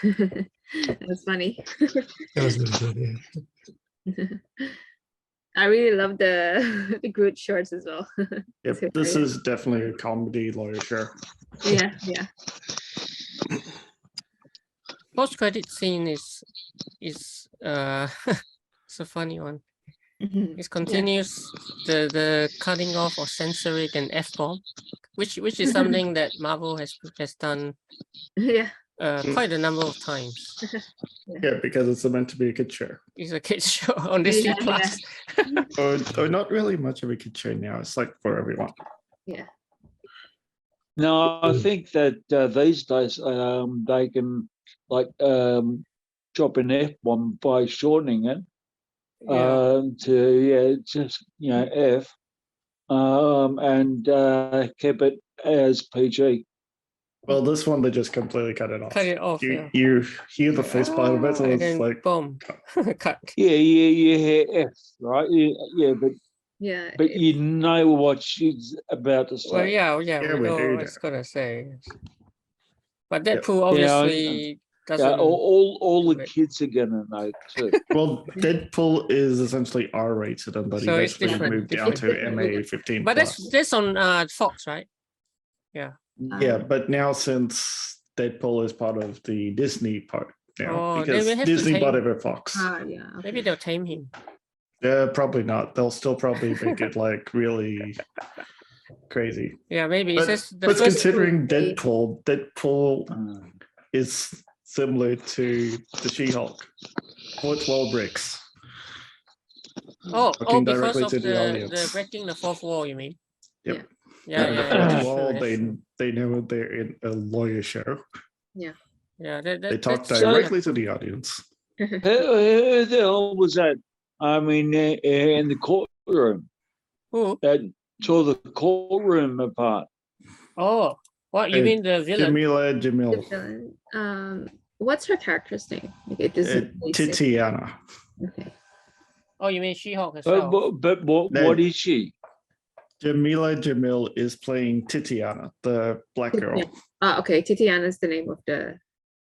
That's funny. That was really good. Yeah. I really love the Groot shorts as well. Yep, this is definitely a comedy lawyer show. Yeah. Post-credit scene is it's a funny one. It continues the cutting off or censoring an F-bomb, which is something that Marvel has done Yeah. quite a number of times. Yeah, because it's meant to be a kid show. It's a kids show on Disney Plus. Or not really much of a kid show now. It's like for everyone. Yeah. No, I think that these days they can like drop an F-bomb by shortening it to just F and keep it as PG. Well, this one they just completely cut it off. Cut it off. You hear the first part of it, so and it's then like boom, cut. Yeah, you hear F, right? Yeah. But you know what she's about to say. Well, yeah, Yeah, we we know do what it's know. gonna say. But Deadpool obviously doesn't. All the do it. kids are gonna know too. well, Deadpool is essentially R-rated, and but So it's eventually different, moved down to different. MA-15. But that's on Fox, right? Yeah, but now since Deadpool is part of the Disney part now, Oh, they because will have to Disney take- bought over Fox. Yeah. Maybe they'll tame him. Yeah, probably not. They'll still probably make it like really crazy. Yeah, maybe. But, It's just the but first. considering movie- Deadpool is similar to the She-Hulk, fourth wall bricks. Talking Because directly of to the the audience. breaking the fourth wall, you mean? Yep. Yeah, And the yeah. fourth wall, they know they're in a lawyer show. Yeah, They talk that's- directly to the audience. Who the hell was that? I mean, in the courtroom Who? that tore the courtroom apart. Oh, what you mean the villain? Jamila. What's her character's name? Like, it doesn't really say. Titiana. Okay. Oh, you mean She-Hulk as well? But what is she? Jamila Jamil is playing Titiana, the black girl. Okay. Titiana is the name of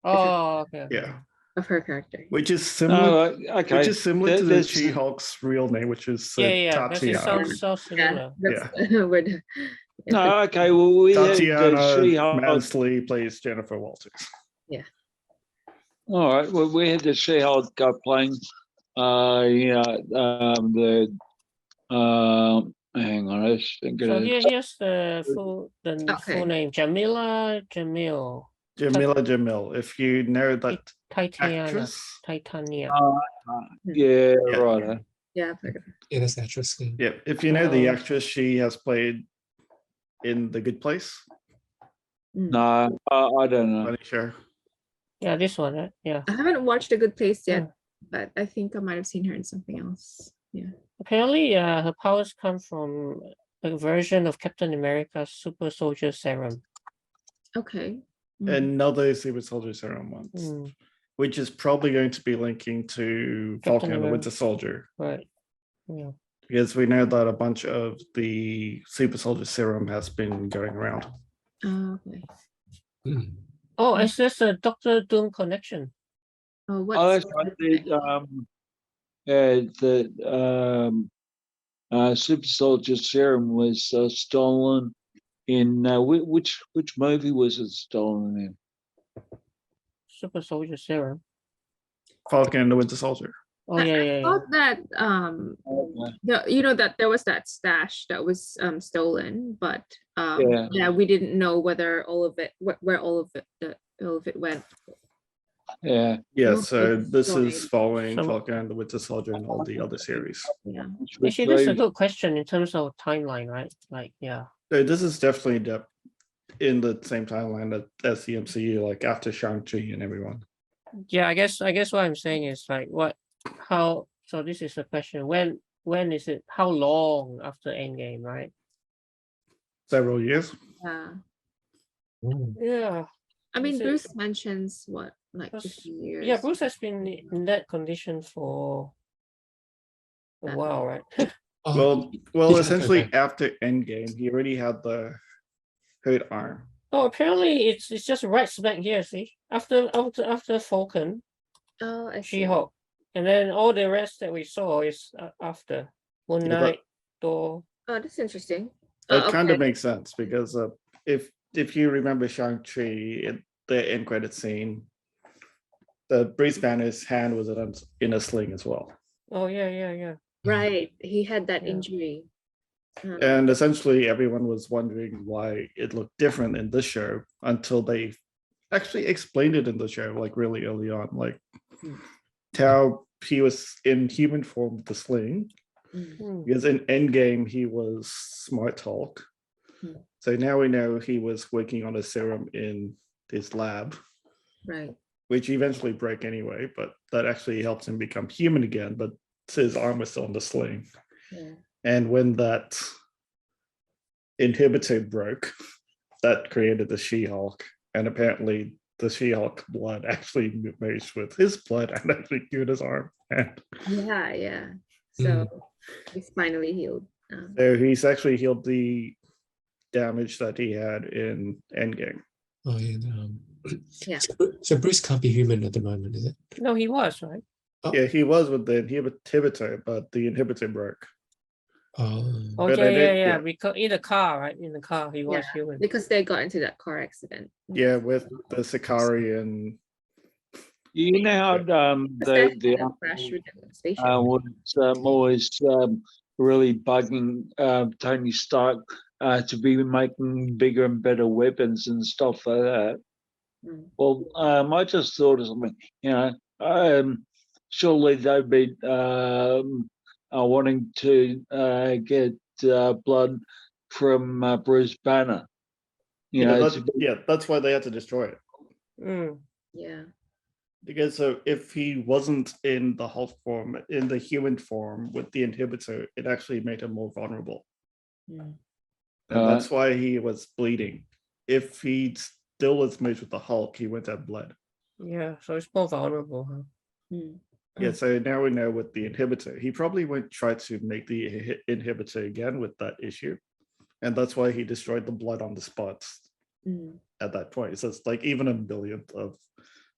Oh, okay. Yeah, of her character. which is similar. Okay. Which is similar to the There's- She-Hulk's real name, which is Yeah. Because it Tatiana. sounds so similar. That's No, okay. Well, we had Tatiana She-Hulk. Mansley plays Jennifer Walters. All right. Well, we had the She-Hulk playing. Hang on. Let's think So of it. here's the full name: Jamila Jamil Jamila Jamil. If you know that actress, Titania. Yeah, Yeah. right. Yeah. Yeah, that's interesting. yeah, if you know the actress, she has played in The Good Place. No, I don't know. Funny show. Yeah, this one, right? Yeah. I haven't watched A Good Place yet, but I think I might have seen her in something else. Yeah. Apparently, her powers come from a version of Captain America's super soldier serum. Okay. Another Super Soldier Serum one, Mm, which is probably going to be linking to Captain Falcon and the America. Winter Soldier. right. Yeah. Because we know that a bunch of the Super Soldier Serum has been going around. Okay. Hmm. Oh, it's just a Doctor Doom connection. Oh, what's Oh, that's right. The Super Soldier Serum was stolen in which movie was it stolen in? Super soldier serum. Falcon and the Winter Soldier. Oh yeah, I yeah. thought that Okay. that there was that stash that was stolen, but Yeah. we didn't know whether all of it where all of it went. Yeah. Yeah, Oh, so it's this fine. is following So- Falcon and the Winter Soldier and all the other series. Yeah. Which was Actually, that's a very- good question in terms of timeline, right? Like, yeah. So this is definitely in the same timeline as the MCU, like after Shang-Chi and everyone. Yeah, I guess what I'm saying is like so this is a question. When is it, how long after Endgame, right? Several years. Yeah. Hmm. Yeah. I mean, Is it- Bruce mentions what, like Because- 15 years. Yeah, Bruce has been in that condition for a while, right? Well, Yeah, essentially okay. after Endgame, he already had the hurt arm. Oh, apparently it's just right smack here. See, after Falcon, Oh, I see. She-Hulk, and then all the rest that we saw is after Moon Yeah, but- Knight, Thor. Oh, that's interesting. It Oh, kind of okay. makes sense because if you remember Shang-Chi, the end credit scene, the Bruce Banner's hand was in a sling as well. Oh yeah. Right. He had that Yeah. injury. And essentially everyone was wondering why it looked different in this show until they actually explained it in the show, like really early on, like how he was in human form with the sling. Hmm. Because in Endgame, he was Smart Hulk. Hmm. So now we know he was working on a serum in his lab, Right. which eventually broke anyway, but that actually helps him become human again, but his arm was still on the sling. Yeah. And when that inhibitor broke, that created the She-Hulk. And apparently the She-Hulk blood actually merged with his blood and actually cured his arm. And Yeah. So he's finally healed. so he's actually healed the damage that he had in Endgame. Oh yeah. Yeah. So Bruce can't be human at the moment, is it? No, he was right. Oh. Yeah, he was with the inhibitor, but the inhibitor broke. Oh. Oh But I did- yeah. yeah. Because in the car, right? In the car, he was Yeah. human. Because they got into that car accident. Yeah, with the Sicarian. You know how Because they the had a crash with the spaceship. was always really bugging Tony Stark to be making bigger and better weapons and stuff like that. Mm. Well, I just thought of something. Surely they'd be wanting to get blood from Bruce Banner. That's why they had to destroy it. Mm. Yeah. Because so if he wasn't in the Hulk form, in the human form with the inhibitor, it actually made him more vulnerable. Mm. And that's why he was bleeding. If he still was merged with the Hulk, he wouldn't have blood. Yeah, so it's more vulnerable, huh? Mm. Yeah, so now we know with the inhibitor, he probably won't try to make the inhibitor again with that issue. And that's why he destroyed the blood on the spots Mm. at that point. So it's like even a millionth of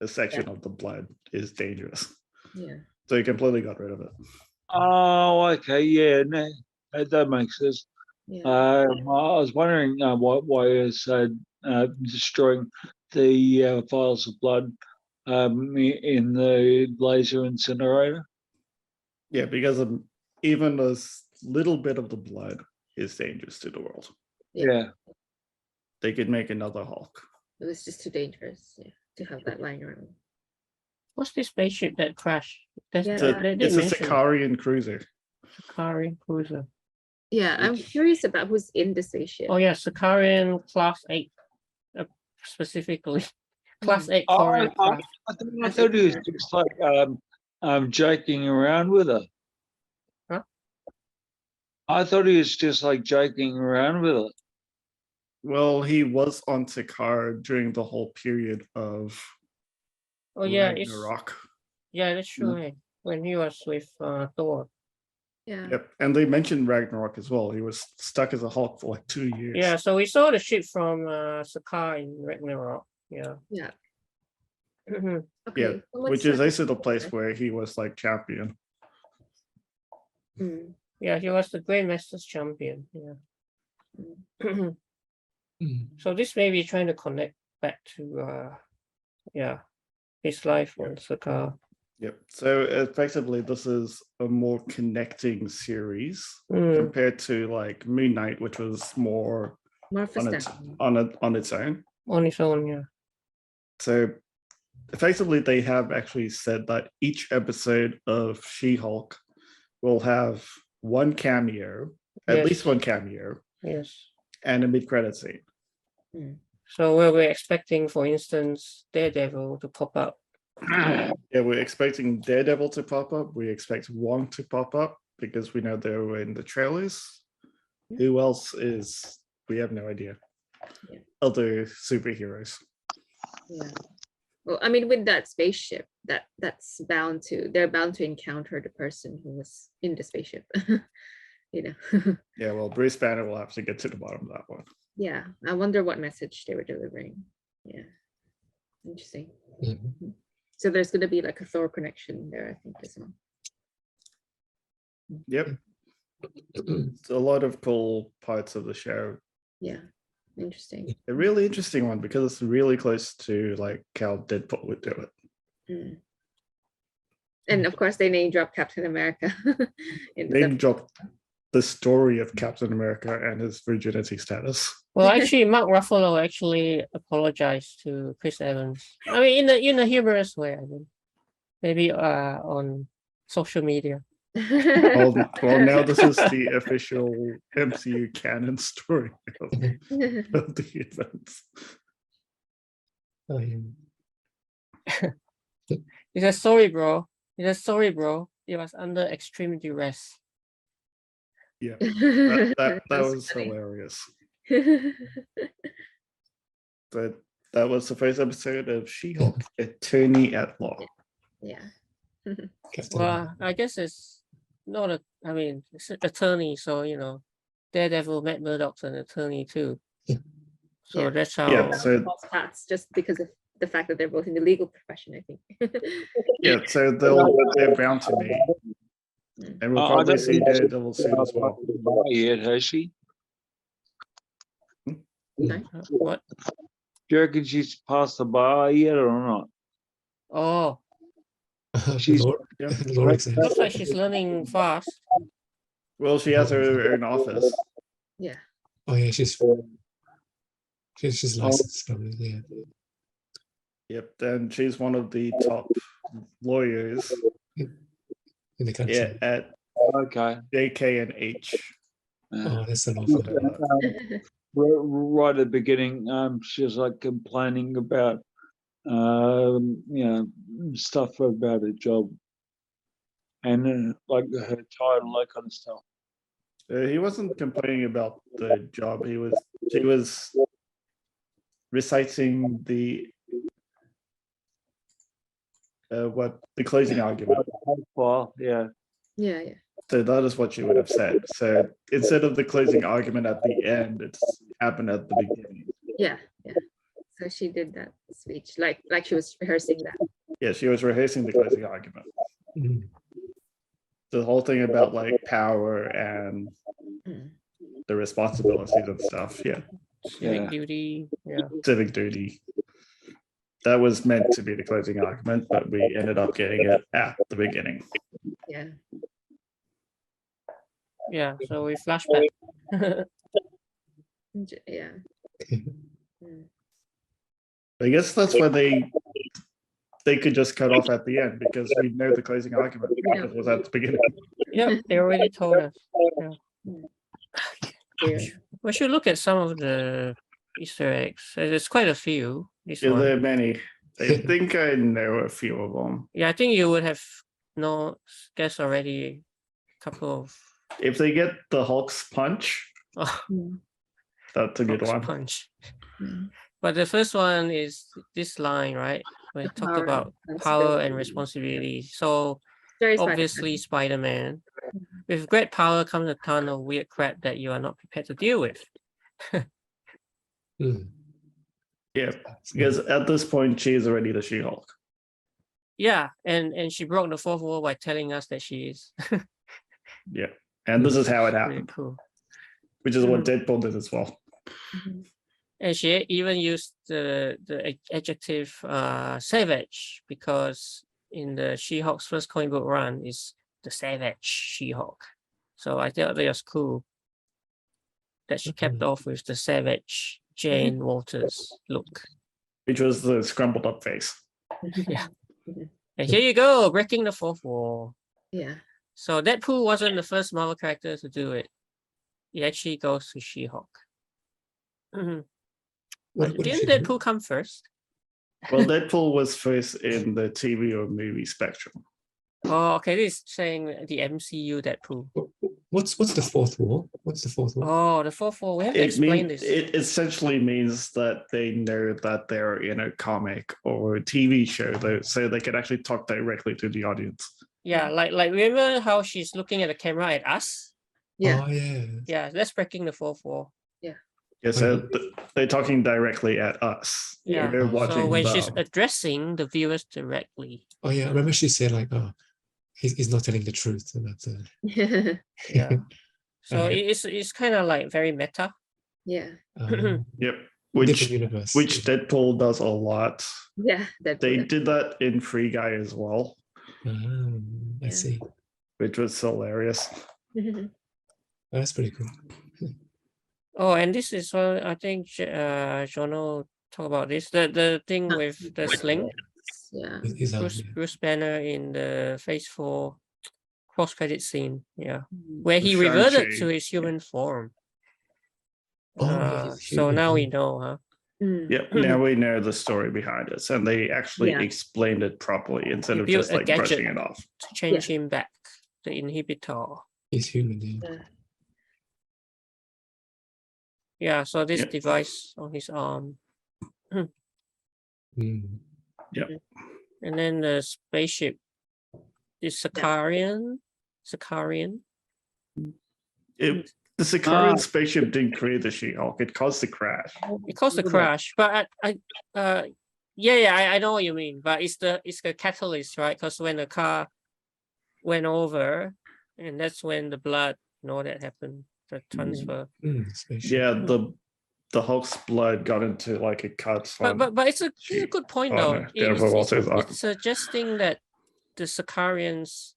a section of the blood is dangerous. Yeah. So he completely got rid of it. Oh, okay, yeah, no, that makes sense. Yeah. I was wondering why is destroying the vials of blood in the laser incinerator. Yeah, because even a little bit of the blood is dangerous to the world. Yeah. They could make another Hulk. It was just too dangerous, to have that lying around. What's this spaceship that crashed? Yeah. It's a Sicarian cruiser. Sicarian cruiser. Yeah, I'm curious about who's in the spaceship. Oh yeah, Sicarian Class 8, specifically. Class 8 Oh, Korean craft. I thought he was just like joking around with her. Huh? I thought he was just like joking around with her. Well, he was on Sakaar during the whole period of Oh yeah, it's Ragnarok. yeah, that's true. Eh? When he was with Thor. Yeah. Yep, and they mentioned Ragnarok as well. He was stuck as a Hulk for like 2 years. Yeah, so we saw the ship from Sakaar in Ragnarok. Yeah. Yeah. Mhm. Okay. Yeah, so which let's is also the place where he was like champion. Mm. Yeah, he was the Grandmasters champion. Yeah. So this may be trying to connect back to his life on Sakaar. Yep. So effectively, this is a more connecting series Mm. compared to like Moon Knight, which was more More for on its Stephanie. on its own. On his own, yeah. So effectively, they have actually said that each episode of She-Hulk will have one cameo, at Yes. least one cameo, Yes. and a mid-credit scene. Mm. So we're expecting, for instance, Daredevil to pop up. Yeah, we're expecting Daredevil to pop up. We expect Wong to pop up because we know they were in the trailers. Who else is? We have no idea. Yeah. Other superheroes. Yeah. Well, I mean, with that spaceship, they're bound to encounter the person who was in the spaceship. Yeah, well, Bruce Banner will have to get to the bottom of that one. Yeah, I wonder what message they were delivering. Yeah, interesting. Mhm. So there's going to be like a Thor connection there, I think, as well. Yep. It's a lot of cool parts of the show. Yeah, interesting. A really interesting one because it's really close to like how Deadpool would do it. Mm. And of course, they name drop Captain America. in They the- dropped the story of Captain America and his virginity status. Well, actually, Mark Ruffalo actually apologized to Chris Evans. I mean, in a humorous way. I mean, maybe on social media. Well, now this is the official MCU canon story of the events. Oh, yeah. He says, sorry, bro. He says, sorry, bro. It was under extreme duress. Yeah, that That's was funny. hilarious. But that was the first episode of She-Hulk, Attorney at Law. Yeah. Captain Well, America. I guess it's not a, I mean, it's an attorney, so, you know, Daredevil, Matt Murdock's an attorney too. So Yeah. that's how, Yeah, so False paths, just because of the fact that they're both in the legal profession, I think. yeah, so they're bound to meet. And we'll I probably don't see think Daredevil soon as well. Yet, has she? what? Do you reckon she's passed the bar yet or not? Oh, She's- Yeah. Laura says. looks like she's learning fast. Well, she has her own office. Yeah. Oh yeah, she's licensed probably. Yeah. Yep, and she's one of the top lawyers In the country. at okay. JK and H. Oh, that's a law firm. Right at the beginning, she was like complaining about, you know, stuff about her job and like her title, that kind of stuff. He wasn't complaining about the job. She was reciting the closing argument. Well, yeah. Yeah, yeah. So that is what she would have said. So instead of the closing argument at the end, it's happened at the beginning. Yeah, yeah. So she did that speech, like she was rehearsing that. Yeah, she was rehearsing the closing argument. Mhm. The whole thing about like power and Mm. the responsibilities and stuff. Yeah, Civic Yeah. duty. Yeah. civic duty. That was meant to be the closing argument, but we ended up getting it at the beginning. Yeah. Yeah. So we flashback. Yeah. Mm. I guess that's why they could just cut off at the end because we know the closing argument Yeah. was at the beginning. Yeah, they already told us. Yeah. We should look at some of the Easter eggs. There's quite a few. This Yeah, one. there are many. I think I know a few of them. Yeah, I think you would have guessed already a couple of If they get the Hulk's punch, Mm. that's a good Hulk's one. punch. Mm. But the first one is this line, right? We The talked power about and power and responsibility. responsibility. So Very obviously Spider-Man. With great power comes a ton of weird crap that you are not prepared to deal with. Mm. Yeah, because at this point she is already the She-Hulk. Yeah, and she broke the fourth wall by telling us that she is. Yeah, and this is how it Really happened, cool. which is what Deadpool did as well. Mhm. And she even used the adjective savage because in the She-Hulk's first comic book run is the savage She-Hulk. So I thought that was cool that she kept off with the savage Jane Walters look. Which was the scrambled up face. Yeah. And here you go, breaking the fourth wall. Yeah. So Deadpool wasn't the first Marvel character to do it. He actually goes to She-Hulk. Mhm. What did Didn't she do? Deadpool come first? Well, Deadpool was first in the TV or movie spectrum. Oh, okay. This is saying the MCU Deadpool. What's the fourth wall? What's the fourth wall? Oh, the fourth wall. We have to explain this. It essentially means that they know that they're in a comic or a TV show, so they can actually talk directly to the audience. Yeah, like remember how she's looking at the camera at us? Yeah. Oh yeah. Yeah, that's breaking the fourth wall. Yeah. Yeah, so they're talking directly at us. Yeah. We're So watching when she's them. addressing the viewers directly. Oh yeah, I remember she said like, oh, he's not telling the truth about the. Yeah. So Alright. it's kind of like very meta. Yeah. Yep. Different universe. Which Deadpool does a lot. Yeah. That They did that in Free Guy as well, I Yeah. see. which was hilarious. That's pretty cool. Oh, and this is what I think Jono talk about this. The thing with the sling. Yeah. Is Bruce Banner in the Phase 4 post-credit scene. Yeah. Mhm. Where he Shang-Chi. reverted to his human form. Oh, yeah, he's So human, now we yeah. know, huh? Mm. Yep. Now we know the story behind it, and they actually Yeah. explained it properly instead He of built just a like gadget. brushing it off. To change him back, the inhibitor. He's human, yeah. Yeah. Yeah, so this Yep. device on his arm. Mm. And then the spaceship is Sakarian. The Sicarian spaceship didn't create the She-Hulk; it caused the crash. It caused a crash, but I know what you mean. But it's the catalyst, right? Because when the car went over, and that's when the blood and all that happened, the transfer. Spaceship. Yeah, the Hulk's blood got into like a cut. But it's a good point though. It's suggesting that the Sicarians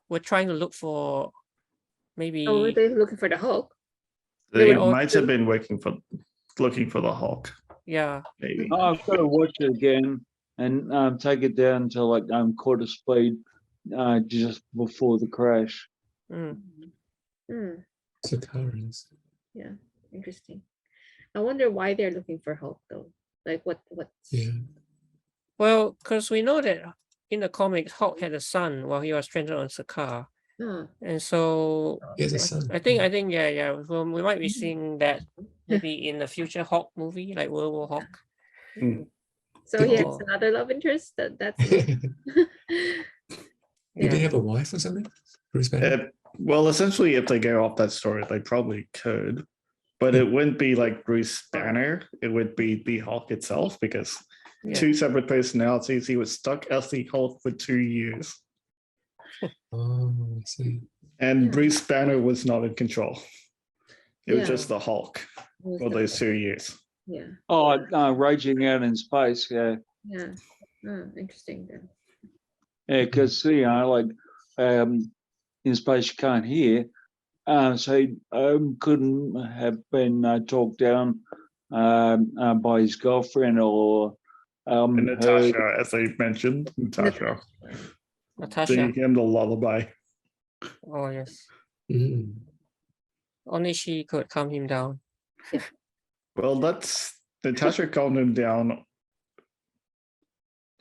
were trying to look for maybe. Oh, were they looking for the Hulk? They were might have been looking for the Hulk. Yeah. Maybe. Oh, I've got to watch it again and take it down to like quarter speed just before the crash. Mm. Sicarians. Yeah. Interesting. I wonder why they're looking for Hulk though. Like what's Yeah. Well, because we know that in the comics, Hulk had a son while he was stranded on Sakaar. And so He has a son. I think yeah. Well, we might be seeing that maybe in the future Hulk movie, like World War Hulk. So he has another love interest. That's Did they have a wife or something? Bruce Banner? Well, essentially, if they go off that story, they probably could, but it wouldn't be like Bruce Banner. It would be the Hulk itself because two separate personalities. He was stuck as the Hulk for 2 years. Oh, I see. And Bruce Banner was not in control. It was just the Hulk for those 2 years. Yeah. Oh, raging out in space. Yeah. Yeah. Oh, interesting then. Yeah, because like in space you can't hear, so he couldn't have been talked down by his girlfriend or Natasha, as I mentioned, Natasha. Singing him the lullaby. Oh yes. Mm. Only she could calm him down. Well, that's Natasha calmed him down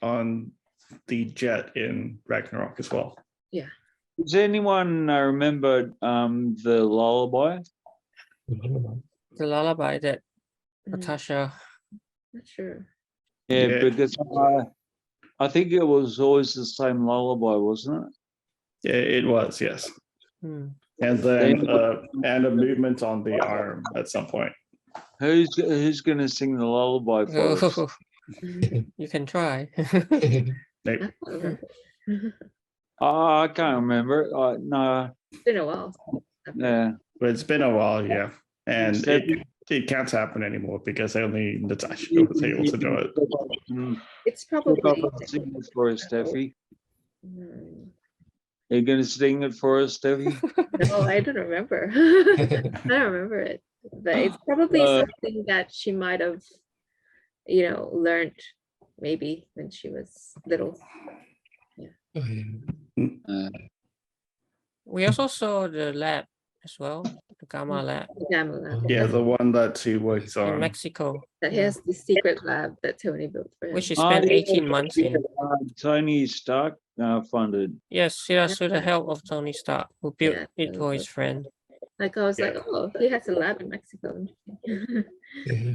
on the jet in Ragnarok as well. Yeah. Does anyone remember the lullaby? The lullaby that Natasha. Not sure. Yeah, because I think it was always the same lullaby, wasn't it? Yeah, it was, yes. Hmm. And then and a movement on the arm at some point. Who's going to sing the lullaby for us? You can try. Nope. I can't remember. No. It's been a while. Yeah. But it's been a while, yeah. And it can't happen anymore because only Natasha was able to do it. It's probably sing it for us, Steffi. Mm. Are you going to sing it for us, Steffi? No, I don't remember. I don't remember it. But it's probably something that she might have, learned maybe when she was little. Yeah. Oh, yeah. We also saw the lab as well, the Gamma lab The Gamma lab. Yeah, the one that he works in on. Mexico, That he has the secret lab that Tony built for him. which he spent 18 months in. Tony Stark funded. Yes, with the help of Tony Stark, who built it for his friend. Like I was like, oh, he has a lab in Mexico. Yeah.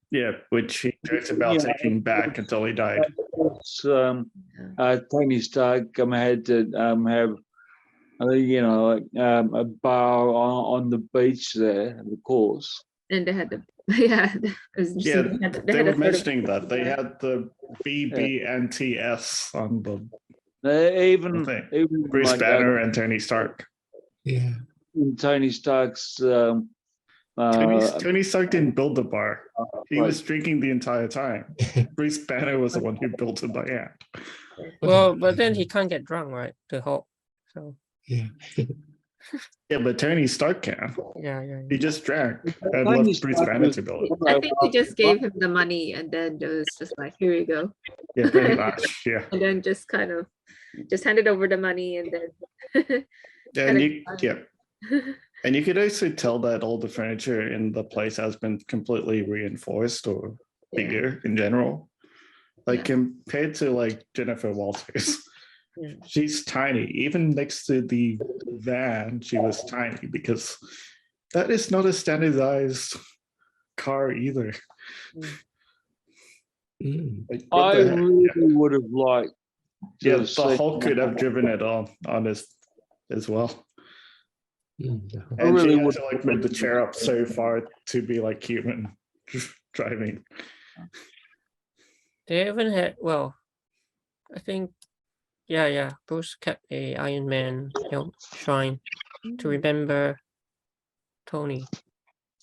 Yeah, which he jokes about taking back until he died. Tony Stark had to have a bar on the beach there, of course. And they had the yeah. It was Yeah, interesting. they had were a sort of- mentioning that they had the BB and TS on the Even thing. even Bruce like Banner and Tony Stark. Yeah. in Tony Stark's Tony Stark didn't build the bar. He like, was drinking the entire time. Bruce Banner was the one who built it by hand. Well, but then he can't get drunk, right? The Hulk. So Yeah. Yeah, but Tony Stark can. yeah, yeah, He yeah. just drank and Tony left Bruce Stark Banner was- to build it. I think he just gave him the money, and then it was just like, here you go, Yeah, pretty much. Yeah. and then just kind of just handed over the money, and then And and you could also tell that all the furniture in the place has been completely reinforced or Yeah. bigger in general. Like Yeah. compared to like Jennifer Walters, Yeah. she's tiny. Even next to the van, she was tiny because that is not a standardized car either. Mm. Like, what I the heck? really would have liked. to Yeah, have the seen Hulk could have driven it on his as well. Mm. I And really she had would to like move the chair up so far to be like human driving. They even had, well, I think, yeah. Bruce kept a Iron Man shrine to remember Tony.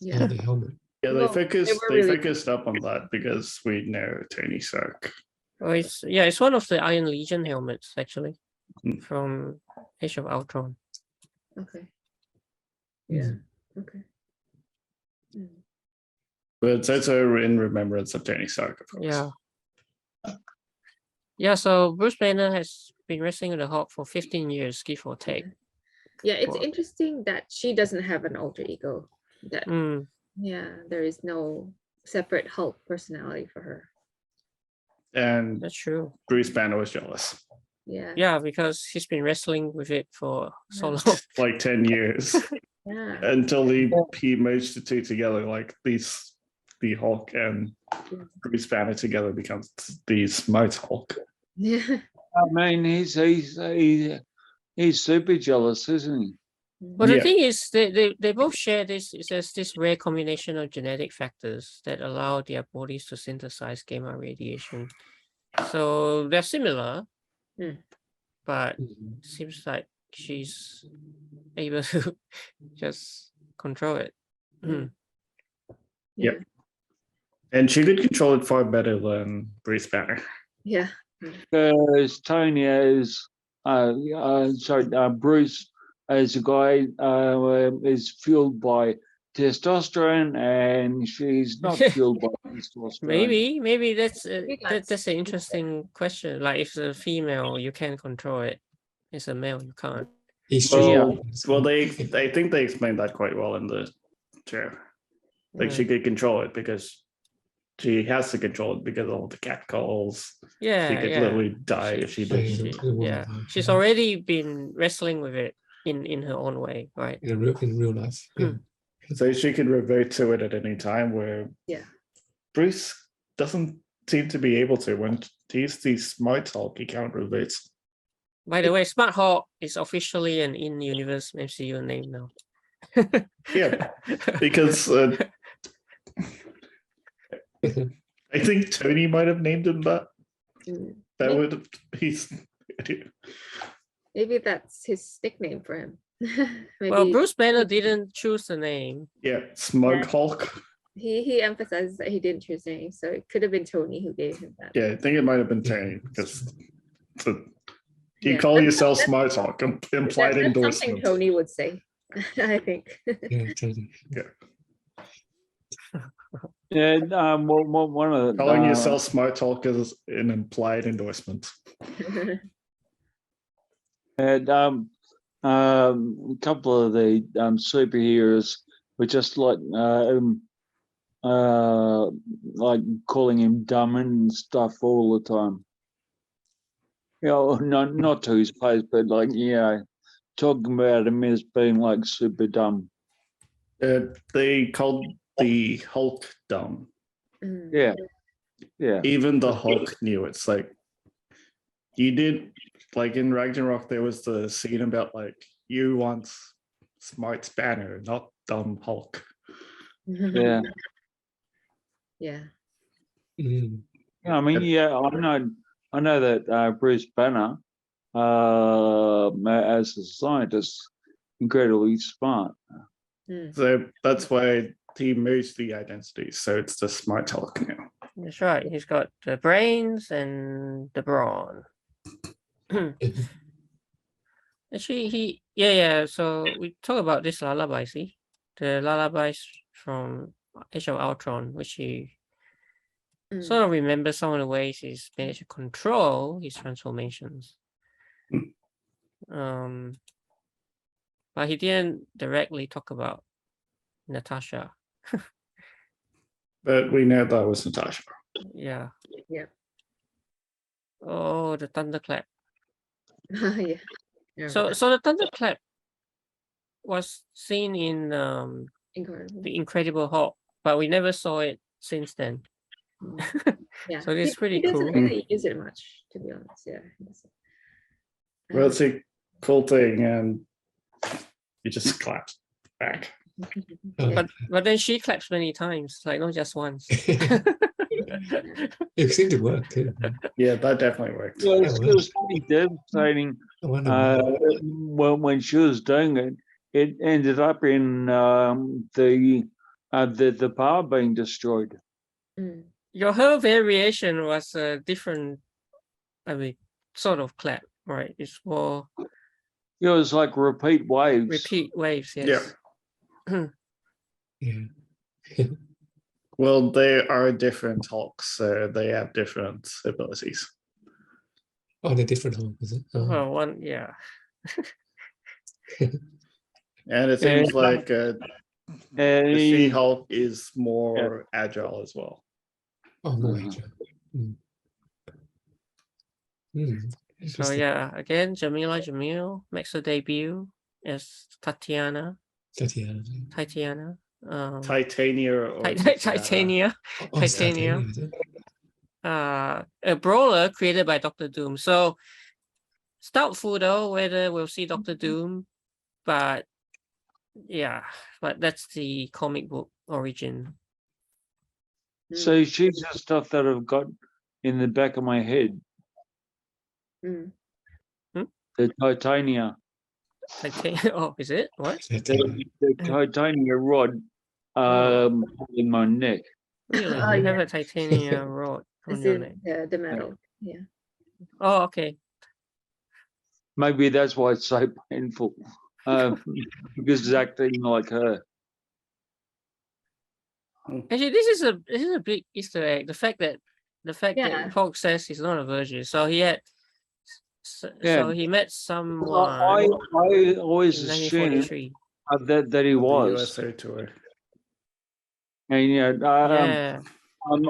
Yeah, Yeah. the helmet. Yeah, Well, they were really- focused up on that because we know Tony Stark. Oh, it's one of the Iron Legion helmets actually Hmm. from Age of Ultron. Okay. Yeah. Okay. Mm. But it's also in remembrance of Tony Stark, of course. Yeah. Yeah, so Bruce Banner has been wrestling with the Hulk for 15 years, give or take. Yeah, it's Wow. interesting that she doesn't have an alter ego. That Mm, yeah, there is no separate Hulk personality for her. And that's true. Bruce Banner was jealous. Yeah. Yeah, because he's been wrestling with it for so Yeah. long. Like 10 years. Yeah. Until he merged the two together, like the Hulk and Bruce Banner together becomes the Smart Hulk. Yeah. I mean, he's super jealous, isn't he? But the Yeah. thing is, they both share this. It says this rare combination of genetic factors that allow their bodies to synthesize gamma radiation. So they're similar, Hmm. but Mhm. it seems like she's able to just control it. Mm. Yep. And she could control it far better than Bruce Banner. Yeah. Because Tanya is, Bruce as a guy is fueled by testosterone, and she's not fueled by testosterone. Maybe that's that's- that's an interesting question. Like if it's a female, you can control it. It's a male, you can't. He's Well, just- I think they explained that quite well in the show. Like she could control it because she has to control it because of all the cat calls. Yeah, She could yeah. literally die if she Yeah, did. she- it wouldn't Yeah, die. she's Yeah. already been wrestling with it in her own way, right? in real life. Yeah. So she could revert to it at any time where Yeah. Bruce doesn't seem to be able to. When he's the Smart Hulk, he can't revert. By the way, Smart Hulk is officially an in-universe MCU name now. Yeah, because I think Tony might have named him that. Mm. That Maybe- would he's Maybe that's his nickname for him. Maybe Well, Bruce Banner didn't choose the name. yeah, Smug Yeah. Hulk. he emphasizes that he didn't choose the name, so it could have been Tony who gave him that. Yeah, I think it might have been Yeah. Tony because you Yeah, call that's- yourself that's- Smart Hulk, implied That's something endorsement. Tony would say, I think. Yeah, totally. And one of the Calling yourself Smart Hulk is an implied endorsement. and a couple of the superheroes were just like calling him dumb and stuff all the time. You know, not to his face, but like talking about him as being like super dumb. They called the Hulk dumb. Mm. Yeah. Even the Hulk knew. It's like you did, like in Ragnarok, there was the scene about like you want Smart Banner, not dumb Hulk. Yeah. Yeah. Mm. I mean, yeah, I know that Bruce Banner, as a scientist, incredibly smart. Mm. So that's why he merged the identities. So it's the smart Hulk now. That's right. He's got the brains and the brawn. Actually, yeah. So we talk about this lullaby. See, the lullabies from Age of Ultron, which he sort of remembers some of the ways he's managed to control his transformations. But he didn't directly talk about Natasha. But we know that was Natasha. Yeah. Yeah. Oh, the thunderclap. Yeah. I So remember. so the thunderclap was seen in Incredible. the Incredible Hulk, but we never saw it since then. Yeah. So this is pretty he doesn't cool. really use it much, to be honest. Yeah. he doesn't. Well, it's a cool thing, and you just clapped back. Yeah. But then she claps many times, like not just once. It seemed to work too. Yeah, that definitely worked. Yeah, Yeah, it well. was pretty devastating. I wonder why. When she was doing it, it ended up in the bar being destroyed. Mm. Her variation was a different, I mean, sort of clap, right? It's more It was like repeat waves. repeat waves, yes. Yeah. Well, they are different Hulks, so they have different abilities. Oh, the different Hulk, is it? Oh. Well, one, yeah. And it seems like the She-Hulk is more agile as well. Oh, more agile. So Interesting. yeah, again, Jamila Jamil makes her debut as Tatiana. Titania. Titania or Titania. Oh, it's Titania. Titania, is it? A brawler created by Doctor Doom. So it's doubtful though whether we'll see Doctor Doom, but yeah, but that's the comic book origin. So she's the stuff that I've got in the back of my head. Mm. The Titania. Titania. Oh, is it? What? Titania. The Titania rod in my neck. Really? Oh, You yeah. have a Titania rod on It's your in neck. the metal. Yeah. Oh, okay. Maybe that's why it's so painful. Because it's acting like her. Actually, this is a big Easter egg. The fact that Yeah. Hulk says he's not a virgin, so he had, so Yeah. he met someone I always in assumed 1943. that he The was. USA tour. And Yeah,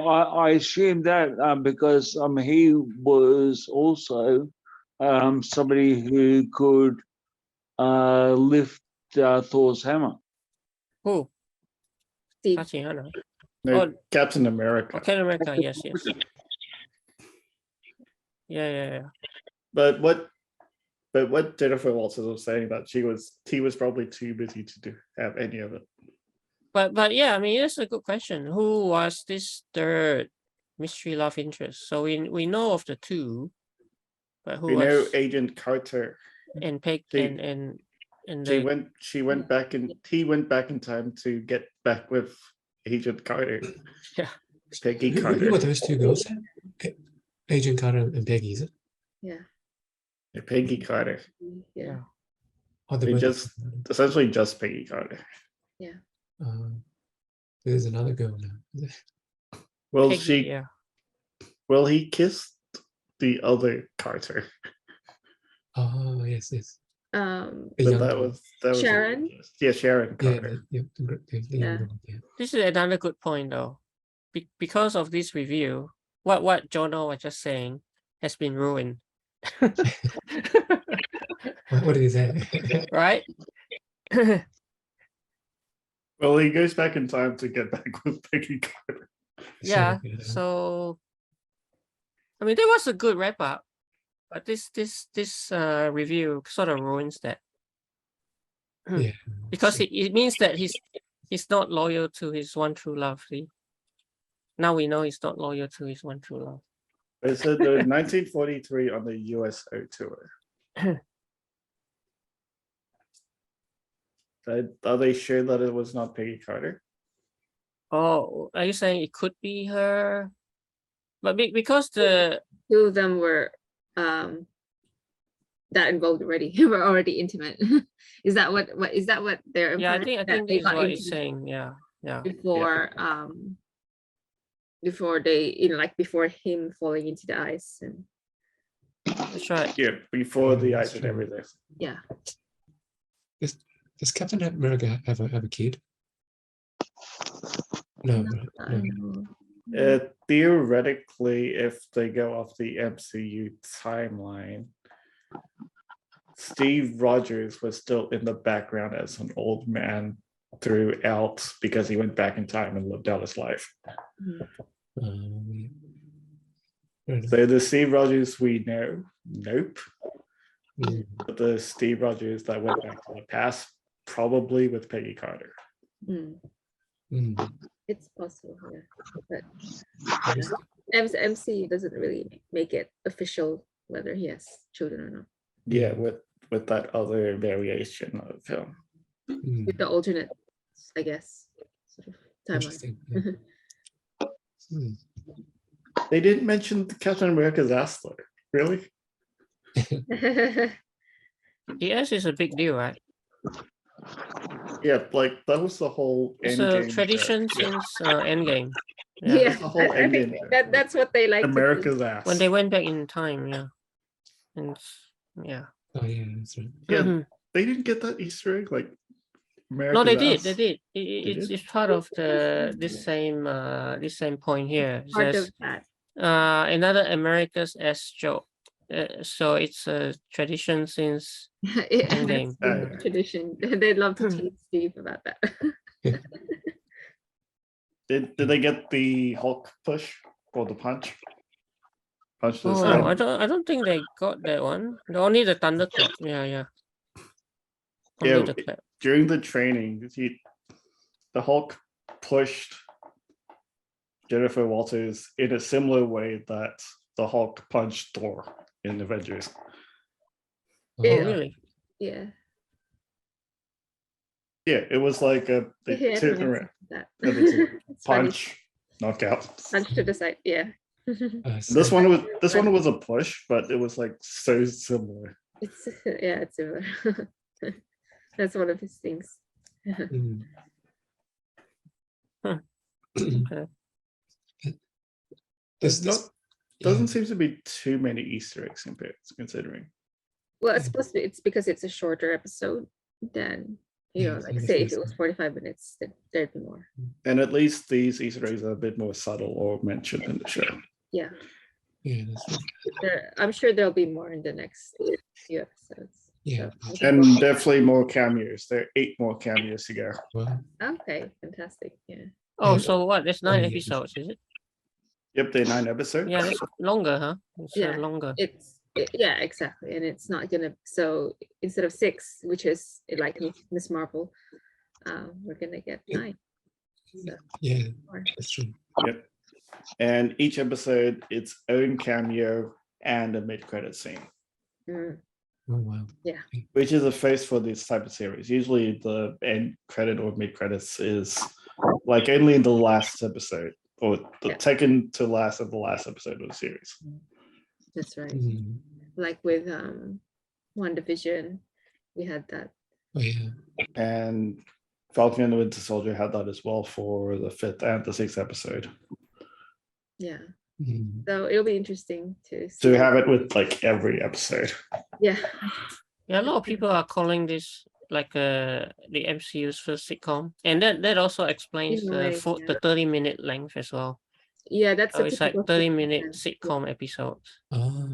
I assume that because he was also somebody who could lift Thor's hammer. who? Steve. Tatiana. No, Oh, Captain America. Captain America. Yes. Yeah. But what Jennifer Walters was saying that he was probably too busy to have any of it. But yeah, I mean, it's a good question. Who was this third mystery love interest? So we know of the two, but who We was know Agent Carter. and Peg She- and He went back in time to get back with Agent Carter. Yeah. Peggy Who Carter. were those two girls? Agent Carter and Peggy, is it? Yeah. Peggy Carter. Yeah. Oh, They both- just essentially just Peggy Carter. There's another girl now. Well, Peggy, he kissed the other Carter. Oh, yes. The But young that girl. was Sharon? Sharon Yeah, Carter. the Yeah. young girl. Yeah. This is another good point though. Because of this review, what Jono was just saying has been ruined. What did he say? Right? Well, he goes back in time to get back with Peggy Carter. Yeah. So, So I mean that was a good wrap up. But this review sort of ruins that. yeah. Because it means that he's not loyal to his one true love. See? Now we know he's not loyal to his one true love. It said the 1943 on the USO tour. Are they sure that it was not Peggy Carter? Oh, are you saying it could be her? But because the Two of them were that involved already. Were already intimate. Is that what they're yeah, I implying? think That this they is got what it's intimate saying. Yeah. before they like before him falling into the ice and That's right. Yeah, before the That's ice and true. everything. yeah. Does Captain America have a kid? No, no. Theoretically, if they go off the MCU timeline, Steve Rogers was still in the background as an old man throughout because he went back in time and lived out his life. Yeah. Fair enough. So the Steve Rogers we know, nope. Mm. But the Steve Rogers that went back to the past, probably with Peggy Carter. Mm, Mm. it's possible, yeah. But That is- MC doesn't really make it official whether he has children or not. Yeah, Mm. with that other variation of him. Mm. With the alternate, I guess, sort of timeline. Interesting. Yeah. Hmm. They didn't mention Captain America's ass though. Really? The S is a big deal, right? Yeah, like that was the whole It's a Endgame tradition joke. Yeah, since Endgame. Yeah, that's the whole I think Endgame. that's what they like. America's ass. When they went back in time, yeah. And yeah. Oh yeah, that's right. Yeah, they didn't get that Easter egg, like America's No, they ass. did. They did. It's did? part of this same point here. It Part says of that. another America's S joke. So it's a tradition since Endgame. That's the tradition. They love to tease Steve about that. Did they get the Hulk push or the punch? Punch this Oh, guy. I don't think they got that one. Only the thunderclap. Yeah. Only Yeah, the clap. during the training, the Hulk pushed Jennifer Walters in a similar way that the Hulk punched Thor in Avengers. Oh, Yeah. really? Yeah. Yeah, it was like a they Yeah, I took remember around, that. and they took It's funny. punch, knockout. Punch to the side. Yeah. This one was a push, but it was like so similar. It's yeah, it's similar. That's one of his things. Mm. Okay. There's It's this, Doesn't seem to be too many Easter eggs considering. Well, it's supposed to. It's because it's a shorter episode than Yeah, like that's say what if it was 45 minutes, then there'd be more. And at least these Easter eggs are a bit more subtle or mentioned in the show. Yeah, yeah, that's right. I'm sure there'll be more in the next few episodes. Yeah. So, And definitely more cameos. There are 8 more cameos to go. Well, okay, fantastic. Yeah. Oh, Yeah. so what? There's 9 Yeah. episodes, is it? Yep, there are 9 episodes. Yeah, that's longer, huh? It's Yeah. longer. Yeah, exactly. And it's not gonna, so instead of 6, which is like Miss Marvel, we're gonna get 9. So, yeah, more. that's true. Yep. And each episode, its own cameo and a mid-credit scene, Mm, Oh wow. which is a first for this type of series. Usually the end credit or mid-credits is like only in the last episode or the Yeah. second to last of the last episode of the series. that's right. Mm. Like with WandaVision, we had that. Oh yeah. And Falcon and the Winter Soldier had that as well for the 5th and the 6th episode. Yeah. Mm. So it'll be interesting to see. So we have it with like every episode. Yeah. Yeah, a lot of people are calling this like the MCU's first sitcom, and that also explains In a way, the 30-minute length as well. Yeah, that's So a it's like typical 30-minute sitcom. sitcom episodes. Oh.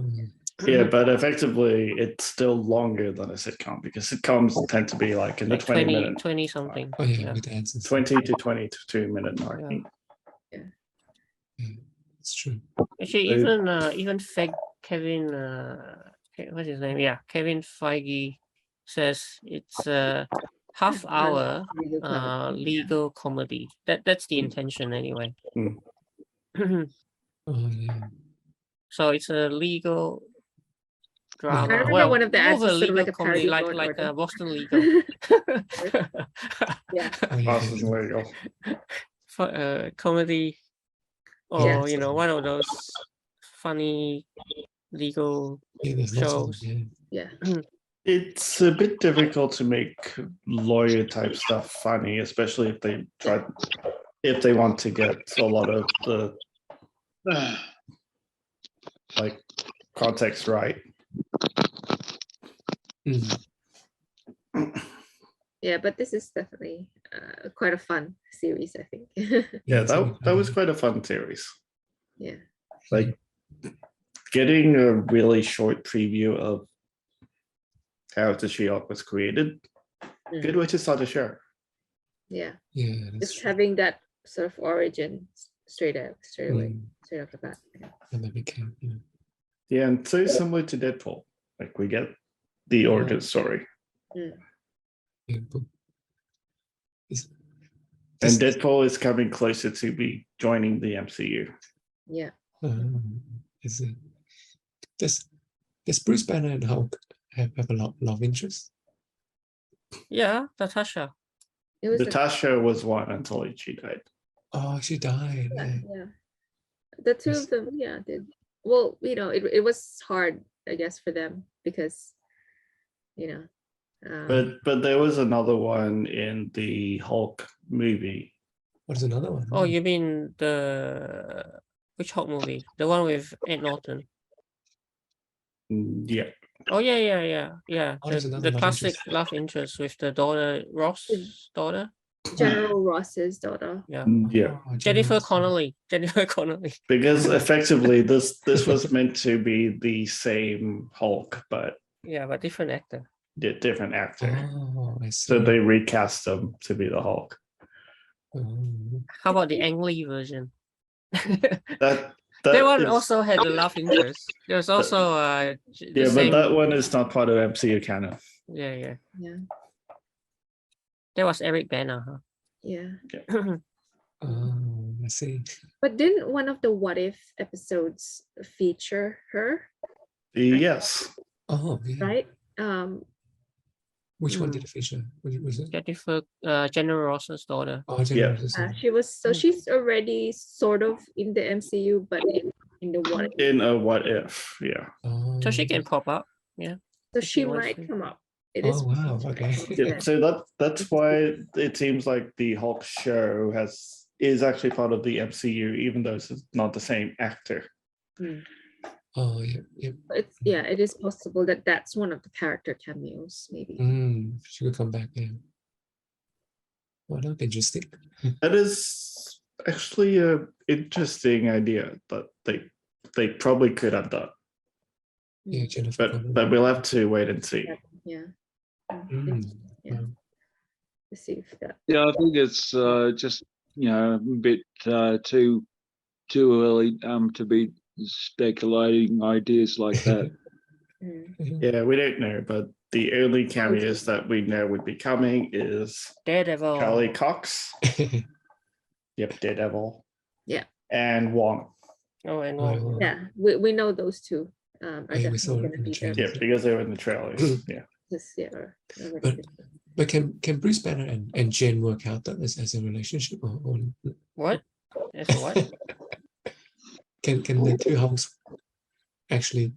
Yeah, but effectively it's still longer than a sitcom because sitcoms tend to be like in the Like 20 minute, 20 something. Oh yeah, Yeah. with ads and stuff. 20 to 22 minute mark. Yeah. Yeah, it's true. Actually, even fake Kevin, what's his name? Yeah, Kevin Feige says it's half hour Legal comedy, yeah. legal comedy. That's the intention anyway. Oh yeah. So it's a legal I drama. remember Well, one of the more ads of a is sort of legal like a comedy, parody like Law and Order. Boston Legal. Yeah. Oh, yeah. Boston legal. For comedy, or Yeah. you know, one of those funny legal Yeah, there's lots of them. shows. Yeah. Yeah. It's a bit difficult to make lawyer type stuff funny, especially if they want to get a lot of the like context right. Mm. Yeah, but this is definitely quite a fun series, I think. Yeah, it's really that was funny. quite a fun series. Yeah. Like getting a really short preview of how the She-Hulk was created. Good way to start the show. Yeah. Yeah, that's Just true. having that sort of origin straight away, Mm. straight off the bat. Yeah. And that became, yeah. Yeah, and so similar to Deadpool. Like we get the origin story. Mm. Yeah, but And this- Deadpool is coming closer to be joining the MCU. Yeah. is it? Does Bruce Banner and Hulk have a lot of interest? Yeah, Natasha. It was Natasha was one until she died. Oh, she died. Yeah. yeah. The two of them, yeah, did well, you know, it was hard, I guess, for them because, you know, But there was another one in the Hulk movie. What is another one? Oh, you mean which Hulk movie? The one with Ed Norton. Yeah. Oh yeah. Oh, there's another The love classic interest. love interest with the daughter, Ross's daughter. General Ross's daughter. Yeah. Yeah. Oh, Jennifer General- Connelly. Jennifer Connelly. Because effectively this was meant to be the same Hulk, but Yeah, but different actor. different actor. Oh, I see. So they recast him to be the Hulk. Oh. How about the Ang Lee version? That That one is- also had the love interest. There was also the yeah, same. but that one is not part of MCU canon. Yeah. Yeah. That was Eric Banner, Yeah. huh? Oh, I see. But didn't one of the What If episodes feature her, Yes. Oh, yeah. right? Which one did it feature? Which was it? Jennifer, General Ross's daughter. Oh, General. Yeah. Ross's- She was, so she's already sort of in the MCU, but in the What If. In a What If, yeah. Oh. So she can pop up. So if she she wants might to. come up. It is Oh, wow. possible. Okay. Yeah, so that's why it seems like the Hulk show is actually part of the MCU, even though it's not the same actor. Mm. Oh, yeah. It is possible that that's one of the character cameos, maybe. She could come back. Yeah. Well, that'd be interesting. That is actually a interesting idea that they probably could have done, Yeah, Jennifer. Connelly. but we'll have to wait and see. Yeah. Yeah. To see if that. Yeah, I think it's just a bit too early to be speculating ideas like that. Yeah, we don't know, but the only cameos that we know would be coming is Daredevil. Charlie Cox. Yep, Daredevil. Yeah. And Wong. Oh, and Oh, Yeah, we know those two. Are yeah, we saw definitely it gonna in the be there. Yeah, because they were in the trailers. Yeah. This year. But can Bruce Banner and Jen work out that as a relationship or what? As a what? can the two Hulks actually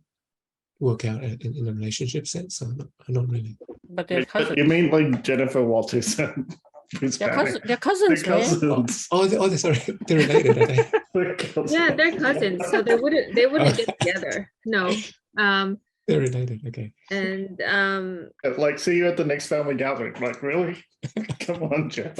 work out in a relationship sense or not really? But they're But cousins. you mean like Jennifer Walters and Bruce They're, Banner? they're cousins, They're man. cousins. They're sorry, they're related, are they? They're cousins. Yeah, they're cousins, so they wouldn't get together. No. They're related, okay. And Like, see you at the next family gathering. Like, really? Come on, Jeff.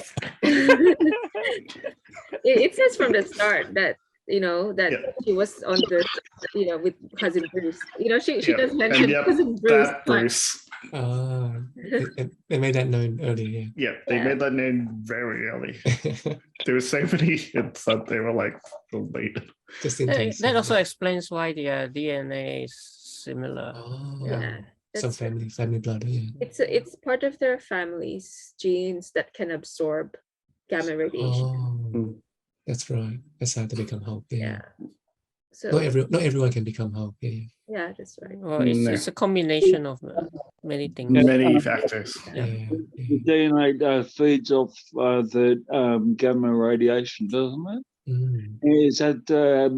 it says from the start that that Yeah. she was on the with cousin Bruce. She Yeah, does and mention yep, cousin Bruce. That Bruce. They made that known earlier, Yeah, they Yeah. made that name very early. yeah. There were so many hints that they were like related. Just in That case. that also explains why their DNA is similar. Oh, Yeah. some That's family blood. Yeah. it's part of their family's genes that can absorb gamma radiation. Oh, that's right. That's how they become Hulk. Yeah. Yeah. So Not everyone can become Hulk. Yeah. yeah, that's right. Well, it's a combination of many things. Many factors. Yeah. The DNA feeds off the gamma radiation, doesn't it? Mm. Is that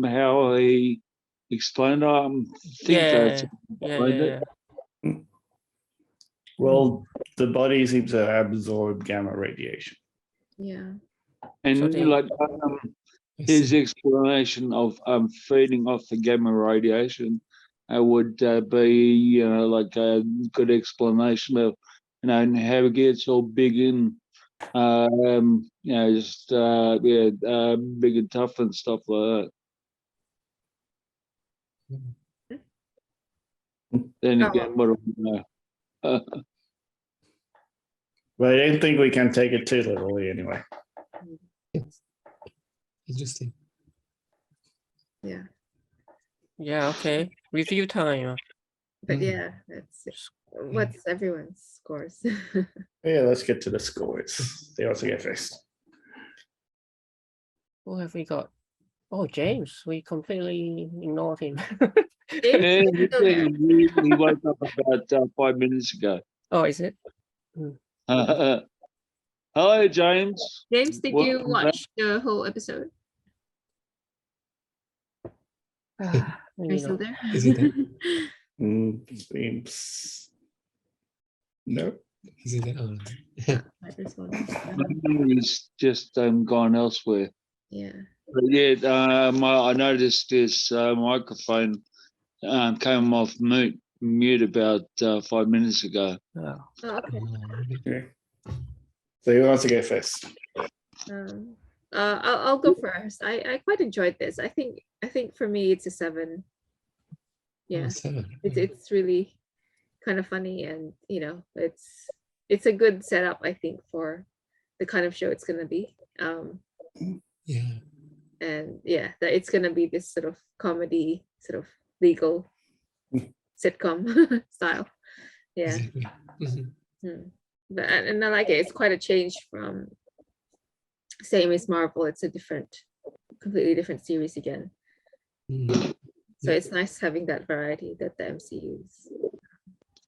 how he explained it? I think that's explained it. Well, the body seems to absorb gamma radiation. Yeah. And So they- like I his see. explanation of feeding off the gamma radiation would be like a good explanation of and how it gets all big and just big and tough and stuff like that. Then again, what do we know? But I don't think we can take it too literally anyway. Interesting. Yeah. Yeah, okay. Review time. But Mm. yeah, that's what's everyone's scores. Yeah, let's get to the scores. They also get fixed. Who have we got? Oh, James. We completely ignored him. Yeah, James, still there. he woke up about 5 minutes ago. Oh, is it? Hello, James. James, did you Welcome back. watch the whole episode? Are Maybe you still not. there? Is he there? Seems no. Is he there? Oh, Right, this one. He's just gone elsewhere. Yeah. But yeah, I noticed this microphone came off mute about 5 minutes ago. Oh. Oh, okay. Okay. So who wants to go first? I'll go first. I quite enjoyed this. I think for me it's a 7. Yeah, 7. it's really kind of funny, and it's a good setup, I think, for the kind of show it's gonna be. Yeah. And yeah, that it's gonna be this sort of comedy, sort of legal sitcom style. Yeah. Exactly. Mhm. But and I like it. It's quite a change from same as Marvel. It's a completely different series again. Mm. So Yeah. it's nice having that variety that the MCU's.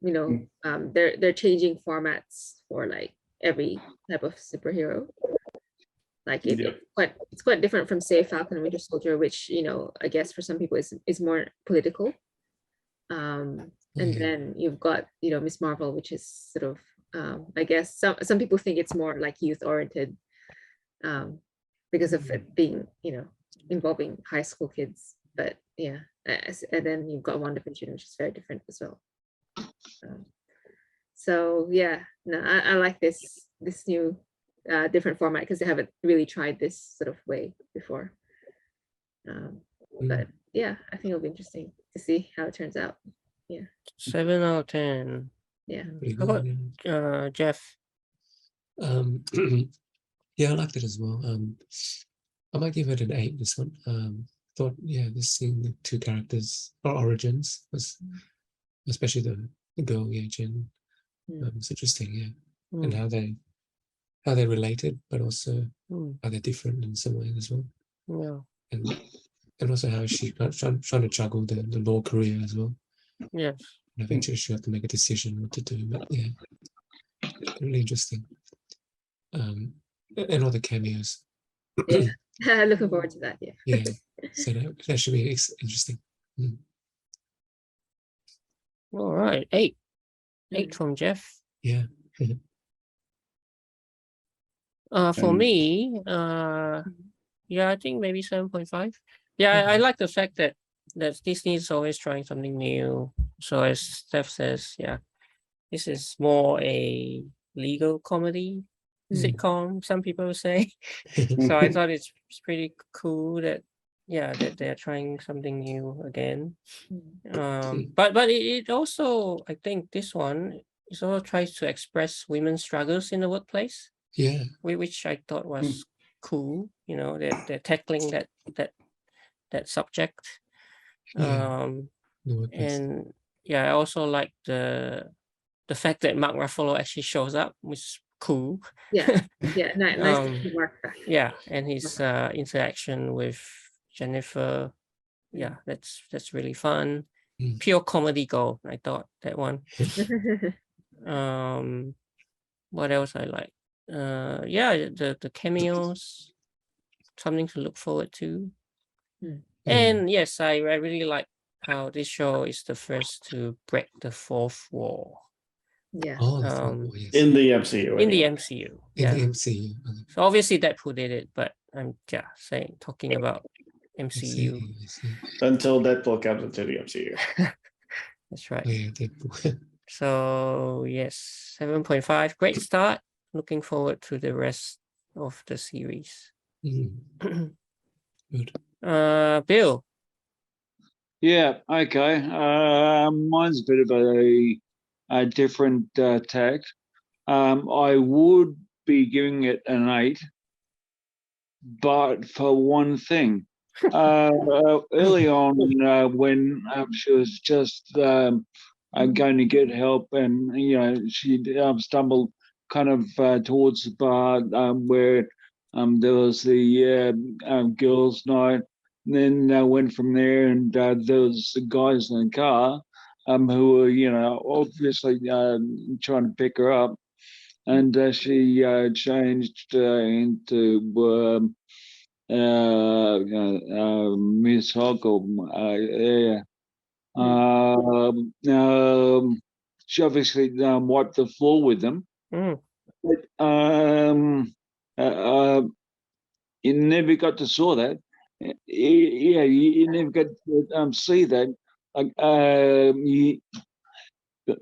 They're changing formats for like every type of superhero. Like Yep. it's quite different from, say, Falcon and Winter Soldier, which I guess for some people is more political. And Yeah. then you've got Miss Marvel, which is sort of I guess some people think it's more like youth oriented, because of it being involving high school kids. But yeah, and then you've got WandaVision, which is very different as well. So yeah, no, I like this new different format because they haven't really tried this sort of way before. But yeah, I think it'll be interesting to see how it turns out. 7 out of 10. Yeah. Pretty How about good, yeah. Jeff? Yeah, I liked it as well. I might give it an 8. This one. Thought seeing the 2 characters or origins was, especially the girl, Jen. It's interesting, yeah, and how they related, but also how they're different in some ways as well. Yeah. And also how she trying to juggle the law career as well. Yes. And eventually she had to make a decision what to do. But yeah, really interesting. And all the cameos. Yeah, looking forward to that. Yeah. Yeah, so that should be interesting. All right, 8 from Jeff. Yeah. For me, I think maybe 7.5. Yeah, I like the fact that Disney is always trying something new. So as Steph says, this is more a legal comedy sitcom, some people say. So I thought it's pretty cool that they're trying something new again. But it also, I think this one is also tries to express women's struggles in the workplace. Yeah. Which I thought was cool. They're tackling that subject. Yeah. And yeah, I also like the fact that Mark Ruffalo actually shows up, which is cool. Yeah, yeah, nice to Um, see Mark back. Yeah, and his interaction with Jennifer, yeah, that's really fun. Mm. Pure comedy gold, I thought that one. What else I like? Yeah, the cameos, something to look forward to. And yes, I really like how this show is the first to break the fourth wall. Yeah. Oh, the fourth wall, yes. In the MCU. In the anyway. MCU. In Yeah. the MCU. So obviously Deadpool did it, but I'm talking about MCU. I see. Until Deadpool comes into the MCU. That's right. Oh, yeah, Deadpool. So yes, 7.5. Great start. Looking forward to the rest of the series. Good. Bill. Yeah, okay. Mine's a bit of a different tag. I would be giving it an 8, but for one thing. Early on, when she was just going to get help, and she stumbled kind of towards the bar where there was the girls' night. And then went from there, and there was the guys in the car who were, obviously trying to pick her up, and she changed into Miss Hoggle. She obviously wiped the floor with them. But you never got to saw that. Yeah, you never got to see that. Like,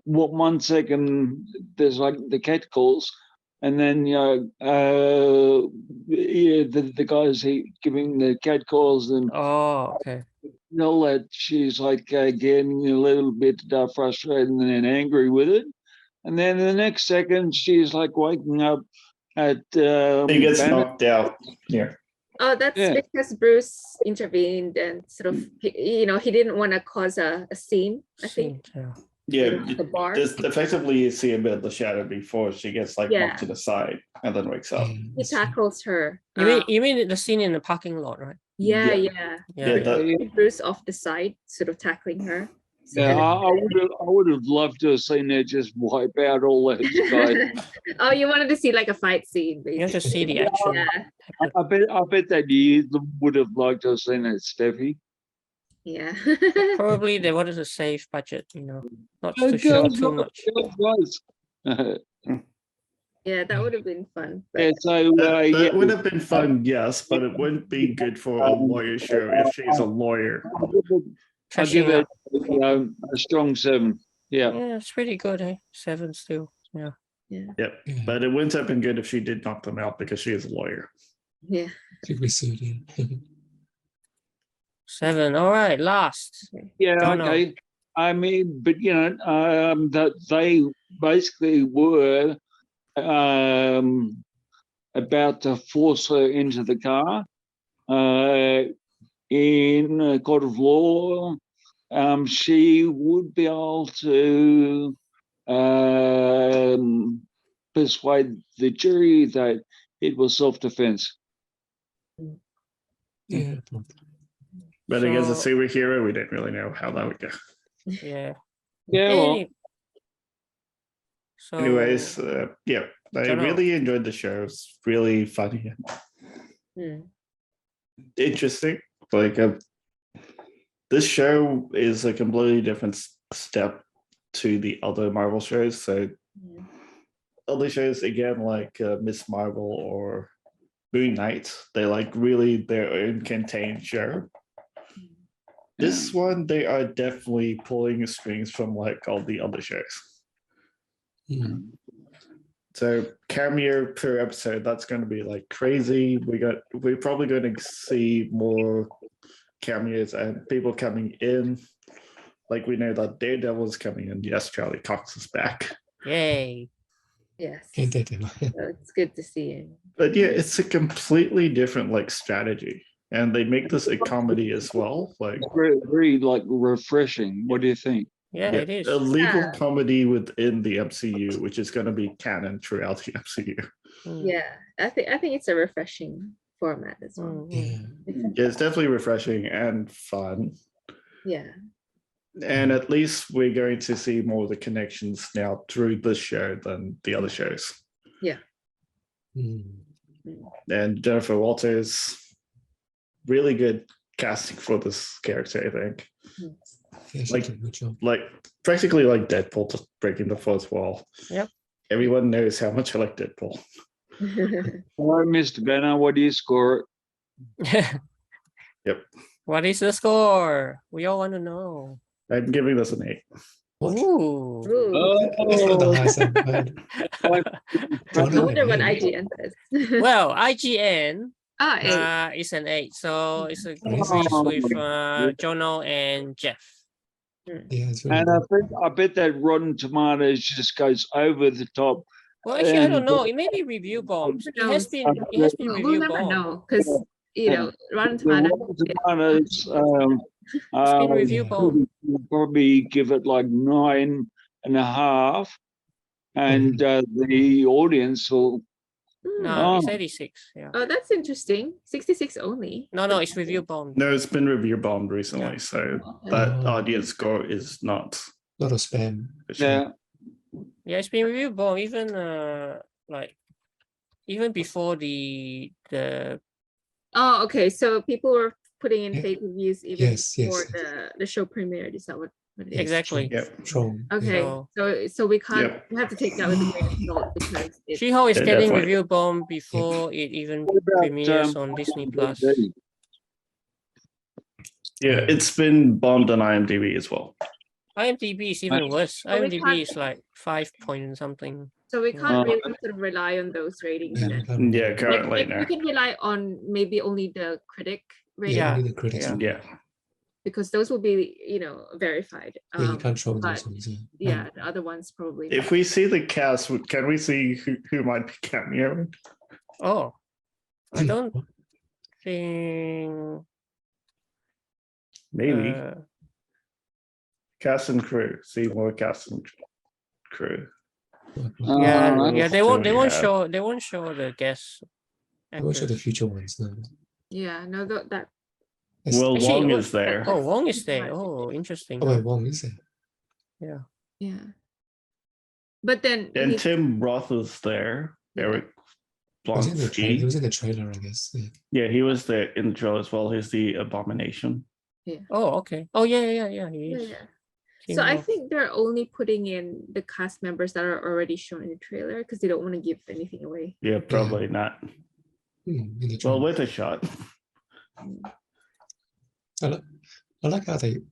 what 1 second there's like the cat calls, and then the guys giving the cat calls, and Okay. all that, she's like getting a little bit frustrated and then angry with it, and then the next second she's like waking up at He gets Banner. knocked out. Yeah. Oh, that's because Bruce intervened and sort of, he didn't want to cause a scene, I think. Yeah, The bar. just effectively you see a bit of the shadow before she gets like knocked to the side and then wakes up. He tackles her. You mean the scene in the parking lot, right? Yeah. Bruce off the side, sort of tackling her. Yeah, I would have loved to have seen her just wipe out all those guys. Oh, you wanted to see like a fight scene, basically. You have to see the action. Yeah. I bet that you would have liked to have seen it, Steffi. Yeah. Probably they wanted to save budget, not to show too much. Yeah, that would have been fun. Yeah, so that would have been fun, yes, but it wouldn't be good for a lawyer show if she's a lawyer. I'll give it a strong 7. Yeah. Yeah, it's pretty good, eh? 7 still. Yeah. Yep. But it wouldn't have been good if she did knock them out because she is a lawyer. Yeah. Should be sued, yeah. 7. All right, last. Yeah, okay. I mean, but that they basically were about to force her into the car. In a court of law, she would be able to persuade the jury that it was self-defense. Yeah. But against a superhero, we didn't really know how that would go. Yeah. Yeah. Well, so, anyways, I really enjoyed the show. It's really funny and interesting. Like this show is a completely different step to the other Marvel shows. So other shows, again, like Miss Marvel or Moon Knight, they like really their own contained show. This one, they are definitely pulling strings from like all the other shows. So cameo per episode, that's going to be like crazy. We're probably going to see more cameos and people coming in. Like we know that Daredevil is coming in. Yes, Charlie Cox is back. Yay. Yes. And Daredevil. So it's good to see him. But yeah, it's a completely different like strategy. And they make this a comedy as well. Like very like refreshing. What do you think? Yeah, it is. A legal Yeah. comedy within the MCU, which is going to be canon throughout the MCU. Mm, Yeah, I think it's a refreshing format as well. mm, Yeah. Yeah, it's definitely refreshing and fun. Yeah. And at least we're going to see more of the connections now through this show than the other shows. Mm. And Jennifer Walters, really good casting for this character, I think. Yeah, she Like- did a good job. Like practically like Deadpool, just breaking the fourth wall. Yep. Everyone knows how much I like Deadpool. All right, Mr. Banner, what do you score it? mm. Yep. What is the score? We all want to know. I'm giving this an 8. What? Ooh. Ooh. That's not the Oh, highest I've heard. I Jonah wonder an what 8. IGN says. Well, IGN Ah, 8. is an 8, so it's Yes. agrees Oh, with yeah. Jono and Jeff. Yeah, it's really and good. I bet that Rotten Tomatoes just goes over the top. Well, actually, I don't And- know. It may be review bombs. Who It has knows? been We'll review never bombed. know because Rotten The Tomatoes. Rotten Tomatoes, It's been review yeah. bombed. probably give it like 9.5, and the audience will. No, it's Oh. 86. Yeah. Oh, that's interesting. 66 only. No, it's review bombed. No, it's been review bombed recently, Yeah. so Okay. that Oh. audience score is not. A lot of spam. Yeah, Yeah, it's been review bombed even even before the Oh, okay. So people were putting in Yeah. fake reviews even Yes, before yes. the show premiered. Is that what it is? Yes, Exactly. Yep. Troll. Okay. So- So we can't. Yep. We have to take that with a grain of salt because it's. She-Hulk is Yeah, getting definitely. review bombed before it even What about, premieres on Disney Plus. Yeah, it's been bombed on IMDb as well. IMDb is even worse. But we IMDb can't- is like 5 point something. So we Yeah. can't really sort of rely on those ratings. Yeah, then. we can't Yeah, remember. currently Like, no. we can rely on maybe only the critic rating Yeah, Yeah, only the critics. yeah. will- Yeah, because those will be verified. Yeah, you can't show but those ones. yeah, the other ones probably. if we see the cast, can we see who might be cameoing? Oh, I Hmm. don't think. Maybe uh, cast and crew. See more cast and crew. yeah, they won't. so They we won't have- show. They won't show the guest I will show the actors. future ones now. Yeah, no, that That's- Well, Actually, Wong what- is there. Oh, Wong is there. Oh, interesting. Oh, wait, Wong is there? yeah. But then And he's- Tim Roth is there. Yeah. Eric He was in the trailer. He Blonsky. was in the trailer, I guess. Yeah. Yeah, he was there in the trailer as well. He's the Abomination. Oh, okay. Oh, yeah. He yeah, is. yeah. Tim So I Roth. think they're only putting in the cast members that are already shown in the trailer because they don't want to give anything away. Yeah, probably not. In the Well, trailer. with a shot. I like how the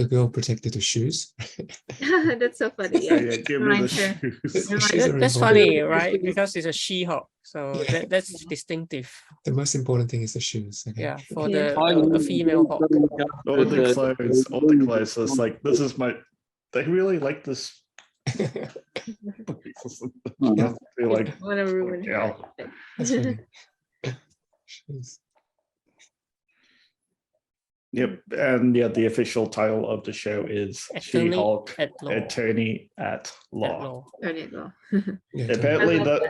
girl protected the shoes. That's so funny. Yeah, Yeah. yeah, give me the Reminds her. shoes. Reminds She's her. very That's important. funny, right? Because it's a She-Hulk, so Yeah. that's distinctive. The most important thing is the shoes. Okay. Yeah, for Yeah. the female Hulk. All the clothes, all the clothes. It's like this is my. They really like this. Uh-huh. They're like, Want to ruin her. yeah. That's funny. Shoes. Yep, and yeah, the official title of the show is Attorney She-Hulk, at Law. Attorney at At Law. law. Turn it off. Yeah, Apparently I love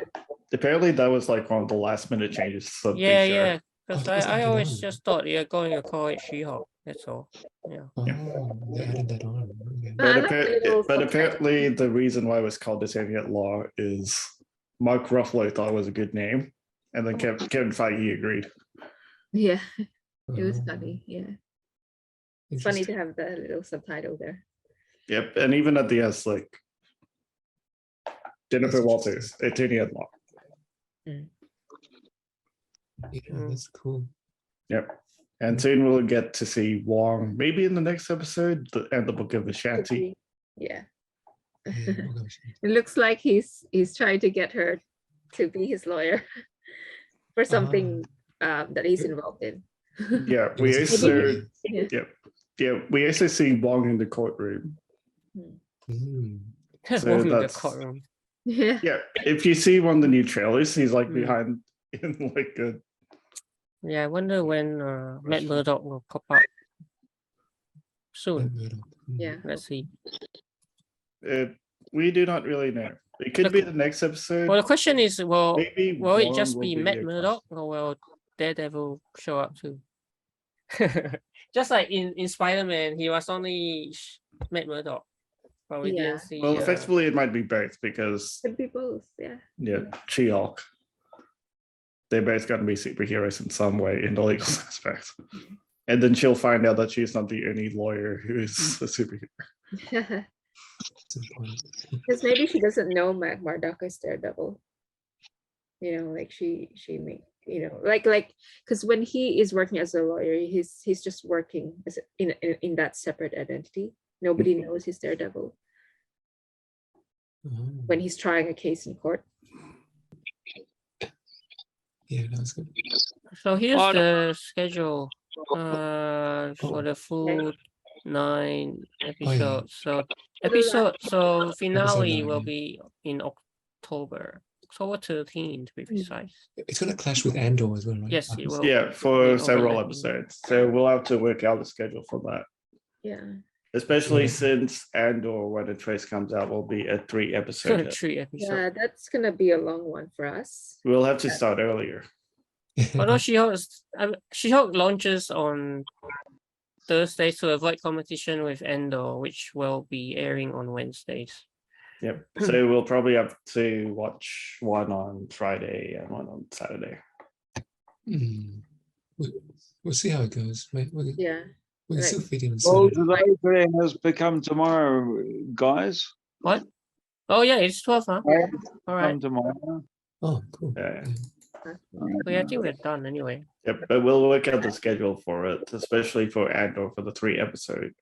that was like one of the last minute changes. So Yeah, be sure. yeah. Because Oh, that's I added always on. just thought you're going to call it She-Hulk. That's all. Yeah. Oh, they added that on. Okay. But I like the little But subtitle. apparently the reason why it was called Attorney at Law is Mark Ruffalo thought it was a good name, and then Kevin Feige agreed. Yeah, it was Oh, funny. Yeah, it's funny interesting. to have the little subtitle there. Yep, and even at the S, like Jennifer That's Walters, Attorney at Law. Yeah, Mm. that's cool. Yep. And soon we'll get to see Wong, maybe in the next episode, and the Book of Ashanti. Yeah, Yeah, oh gosh. it looks like he's trying to get her to be his lawyer for something that he's involved in. Yeah, It we was a also scene. yeah, we also see Wong in the courtroom. Mm. So Walk in the that's- courtroom. Yeah, Yeah, if you see one of the new trailers, he's like Mm. behind in like a Yeah, I wonder when Matt Murdock will pop up. soon. Yeah. Let's see. We do not really know. It could be the next episode. Well, the question is, Maybe will it Wong just will be be Matt a Murdock, or will Daredevil show up too? Just like in Spider-Man, he was only Matt Murdock, but we Yeah. didn't see. Well, effectively, it might be both because Could be both. Yeah. She-Hulk. They're both going to be superheroes in some way in the legal aspect. And then she'll find out that she's not the only lawyer who is a superhero. Because maybe she doesn't know Matt Murdock is Daredevil. You know, like she may, you know, like because when he is working as a lawyer, he's just working as in that separate identity. Nobody knows he's Daredevil when he's trying a case in court. Yeah, that's good. So here's the schedule for the full 9 episodes. So finale 9, will yeah. be in October 13th to be precise. It's going to clash with Andor as well, right? Yes, it will. Yeah, for be several overlapping. episodes. So we'll have to work out the schedule for that. Yeah. Especially Yeah. since Andor, when the trace comes out, will be a 3-episode. 3 episodes. Yeah, that's gonna be a long one for us. We'll have to start earlier. Although She-Hulk launches on Thursdays to avoid competition with Andor, which will be airing on Wednesdays. Yep. So we'll probably have to watch one on Friday and one on Saturday. We'll see how it goes. We Yeah. can Right. still fit in. Well, Saturday. today today has become tomorrow, guys. What? Oh yeah, it's 12, huh? All right. Come tomorrow. Oh, cool. Yeah. Well, yeah, I think we're done anyway. Yep. But we'll work out the schedule for it, especially for Andor for the 3 episode.